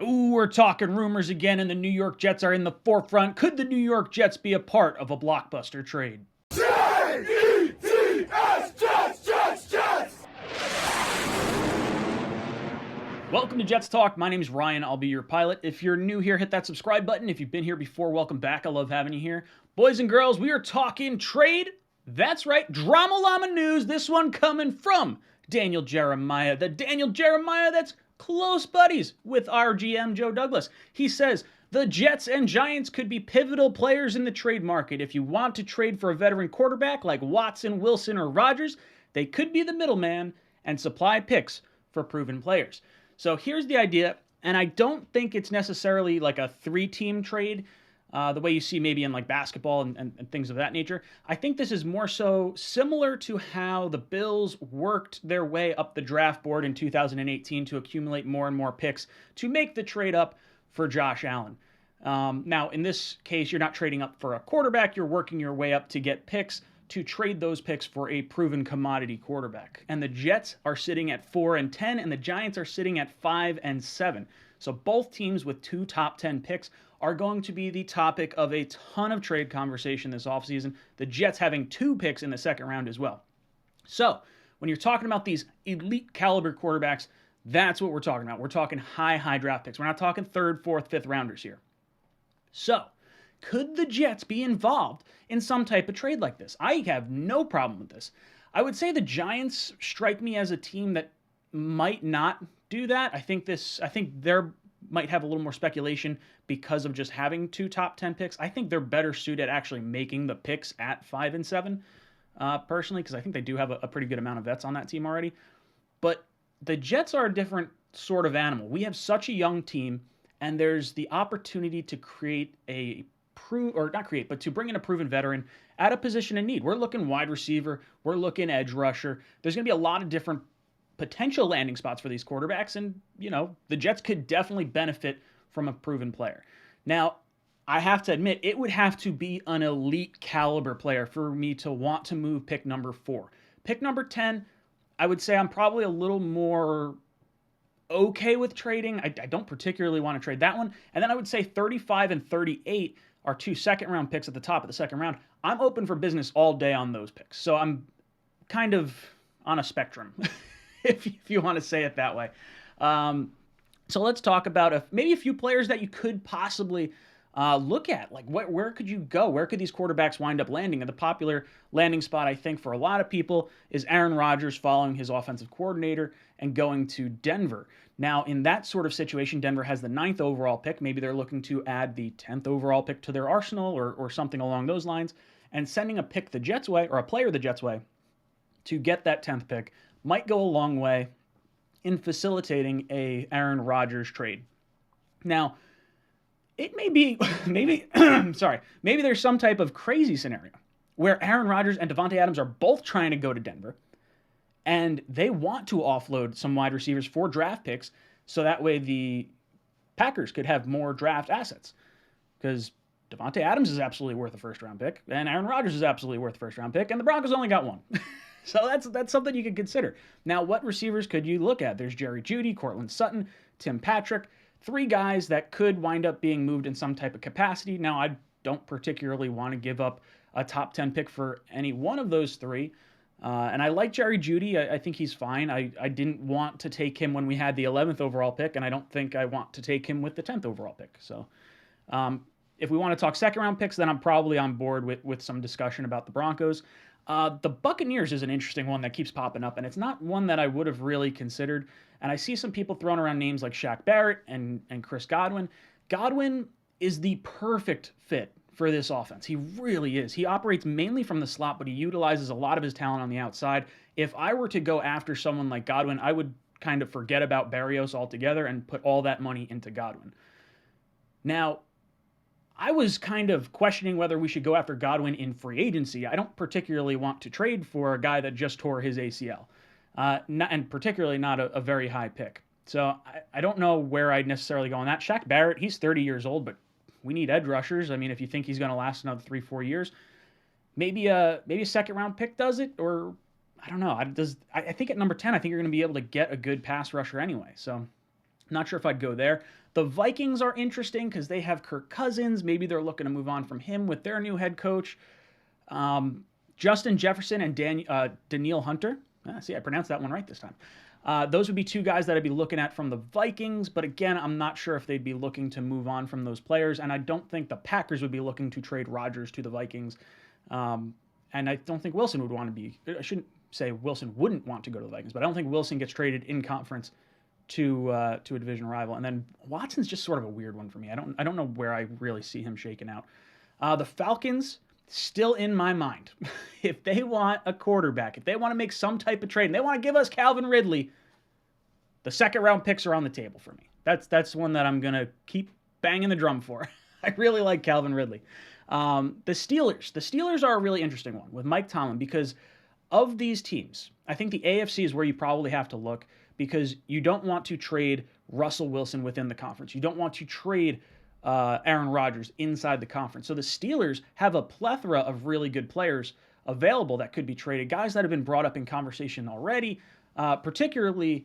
Ooh, we're talking rumors again, and the New York Jets are in the forefront. Could the New York Jets be a part of a blockbuster trade? Jets, Jets, Jets, Jets! Welcome to Jets Talk. My name is Ryan. I'll be your pilot. If you're new here, hit that subscribe button. If you've been here before, welcome back. I love having you here. Boys and girls, we are talking trade. That's right, Drama Llama news. This one coming from Daniel Jeremiah. The Daniel Jeremiah that's close buddies with our GM, Joe Douglas. He says, the Jets and Giants could be pivotal players in the trade market. If you want to trade for a veteran quarterback like Watson, Wilson, or Rodgers, they could be the middleman and supply picks for proven players. So here's the idea, and I don't think it's necessarily like a three-team trade, the way you see maybe in like basketball and things of that nature. I think this is more so similar to how the Bills worked their way up the draft board in 2018 to accumulate more and more picks to make the trade up for Josh Allen. Now, in this case, you're not trading up for a quarterback. You're working your way up to get picks to trade those picks for a proven commodity quarterback. And the Jets are sitting at 4-10, and the Giants are sitting at 5-7. So both teams with two top 10 picks are going to be the topic of a ton of trade conversation this offseason. The Jets having two picks in the second round as well. So when you're talking about these elite caliber quarterbacks, that's what we're talking about. We're talking high draft picks. We're not talking third, fourth, fifth rounders here. So could the Jets be involved in some type of trade like this? I have no problem with this. I would say the Giants strike me as a team that might not do that. I think they're might have a little more speculation because of just having two top 10 picks. I think they're better suited at actually making the picks at 5-7, personally, because I think they do have a pretty good amount of vets on that team already. But the Jets are a different sort of animal. We have such a young team, and there's the opportunity to create to bring in a proven veteran at a position in need. We're looking wide receiver. We're looking edge rusher. There's going to be a lot of different potential landing spots for these quarterbacks, and the Jets could definitely benefit from a proven player. Now, I have to admit, it would have to be an elite caliber player for me to want to move pick number 4. Pick number 10, I would say I'm probably a little more okay with trading. I don't particularly want to trade that one. And then I would say 35 and 38 are two second-round picks at the top of the second round. I'm open for business all day on those picks. So I'm kind of on a spectrum, if you want to say it that way. So let's talk about maybe a few players that you could possibly look at. Like, where could you go? Where could these quarterbacks wind up landing? And the popular landing spot, I think, for a lot of people is Aaron Rodgers following his offensive coordinator and going to Denver. Now, in that sort of situation, Denver has the 9th overall pick. Maybe they're looking to add the 10th overall pick to their arsenal or something along those lines. And sending a pick the Jets' way, or a player the Jets' way, to get that 10th pick might go a long way in facilitating a Aaron Rodgers trade. Now, it may be, maybe there's some type of crazy scenario where Aaron Rodgers and Davante Adams are both trying to go to Denver, and they want to offload some wide receivers for draft picks, so that way the Packers could have more draft assets. Because Davante Adams is absolutely worth a first-round pick, and Aaron Rodgers is absolutely worth a first-round pick, and the Broncos only got one. So that's something you could consider. Now, what receivers could you look at? There's Jerry Jeudy, Cortland Sutton, Tim Patrick, 3 guys that could wind up being moved in some type of capacity. Now, I don't particularly want to give up a top 10 pick for any one of those 3. And I like Jerry Jeudy. I think he's fine. I didn't want to take him when we had the 11th overall pick, and I don't think I want to take him with the 10th overall pick. So if we want to talk second-round picks, then I'm probably on board with some discussion about the Broncos. The Buccaneers is an interesting one that keeps popping up, and it's not one that I would have really considered. And I see some people throwing around names like Shaq Barrett and Chris Godwin. Godwin is the perfect fit for this offense. He really is. He operates mainly from the slot, but he utilizes a lot of his talent on the outside. If I were to go after someone like Godwin, I would kind of forget about Berrios altogether and put all that money into Godwin. Now, I was kind of questioning whether we should go after Godwin in free agency. I don't particularly want to trade for a guy that just tore his ACL, and particularly not a very high pick. So I don't know where I'd necessarily go on that. Shaq Barrett, he's 30 years old, but we need edge rushers. I mean, if you think he's going to last another 3-4 years, maybe a second-round pick does it, or I don't know. I think at number 10, I think you're going to be able to get a good pass rusher anyway. So Not sure if I'd go there. The Vikings are interesting because they have Kirk Cousins. Maybe they're looking to move on from him with their new head coach. Justin Jefferson and Danielle Hunter. See, I pronounced that one right this time. Those would be two guys that I'd be looking at from the Vikings, but again, I'm not sure if they'd be looking to move on from those players, and I don't think the Packers would be looking to trade Rodgers to the Vikings, and I don't think Wilson would want to be. I shouldn't say Wilson wouldn't want to go to the Vikings, but I don't think Wilson gets traded in conference to a division rival. And then Watson's just sort of a weird one for me. I don't know where I really see him shaking out. The Falcons, still in my mind. If they want a quarterback, if they want to make some type of trade, and they want to give us Calvin Ridley, the second round picks are on the table for me. That's one that I'm going to keep banging the drum for. I really like Calvin Ridley. The Steelers are a really interesting one with Mike Tomlin because of these teams. I think the AFC is where you probably have to look because you don't want to trade Russell Wilson within the conference. You don't want to trade Aaron Rodgers inside the conference. So the Steelers have a plethora of really good players available that could be traded, guys that have been brought up in conversation already, particularly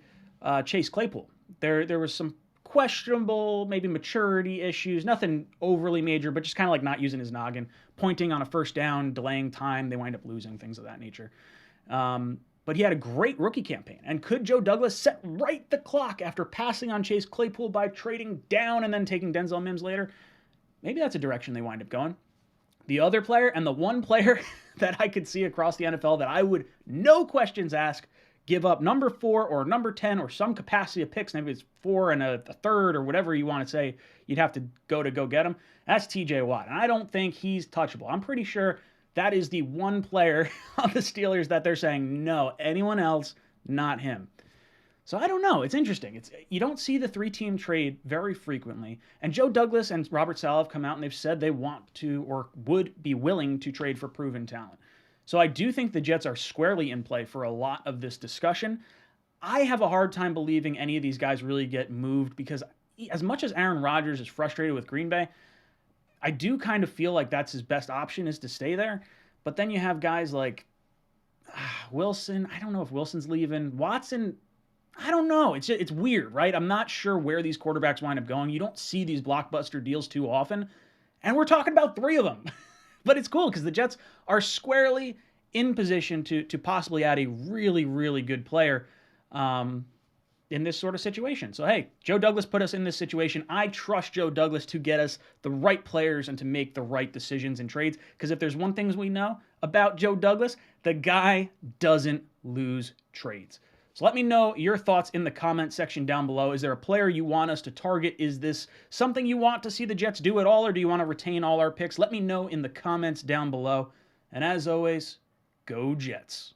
Chase Claypool. There was some questionable, maybe maturity issues, nothing overly major, but just kind of like not using his noggin, pointing on a first down, delaying time, they wind up losing, things of that nature. But he had a great rookie campaign. And could Joe Douglas set right the clock after passing on Chase Claypool by trading down and then taking Denzel Mims later? Maybe that's a direction they wind up going. The other player, and the one player that I could see across the NFL that I would, no questions asked, give up number 4 or number 10 or some capacity of picks, maybe it's 4 and a third or whatever you want to say, you'd have to go get him. That's TJ Watt. And I don't think he's touchable. I'm pretty sure that is the one player on the Steelers that they're saying, no, anyone else, not him. So I don't know. It's interesting. You don't see the 3-team trade very frequently. And Joe Douglas and Robert Saleh have come out and they've said they want to or would be willing to trade for proven talent. So I do think the Jets are squarely in play for a lot of this discussion. I have a hard time believing any of these guys really get moved because as much as Aaron Rodgers is frustrated with Green Bay, I do kind of feel like that's his best option is to stay there. But then you have guys like Wilson. I don't know if Wilson's leaving. Watson, I don't know. It's weird, right? I'm not sure where these quarterbacks wind up going. You don't see these blockbuster deals too often. And we're talking about 3 of them. But it's cool because the Jets are squarely in position to possibly add a really, really good player in this sort of situation. So, hey, Joe Douglas put us in this situation. I trust Joe Douglas to get us the right players and to make the right decisions in trades. Because if there's one thing we know about Joe Douglas, the guy doesn't lose trades. So let me know your thoughts in the comment section down below. Is there a player you want us to target? Is this something you want to see the Jets do at all, or do you want to retain all our picks? Let me know in the comments down below. And as always, go Jets.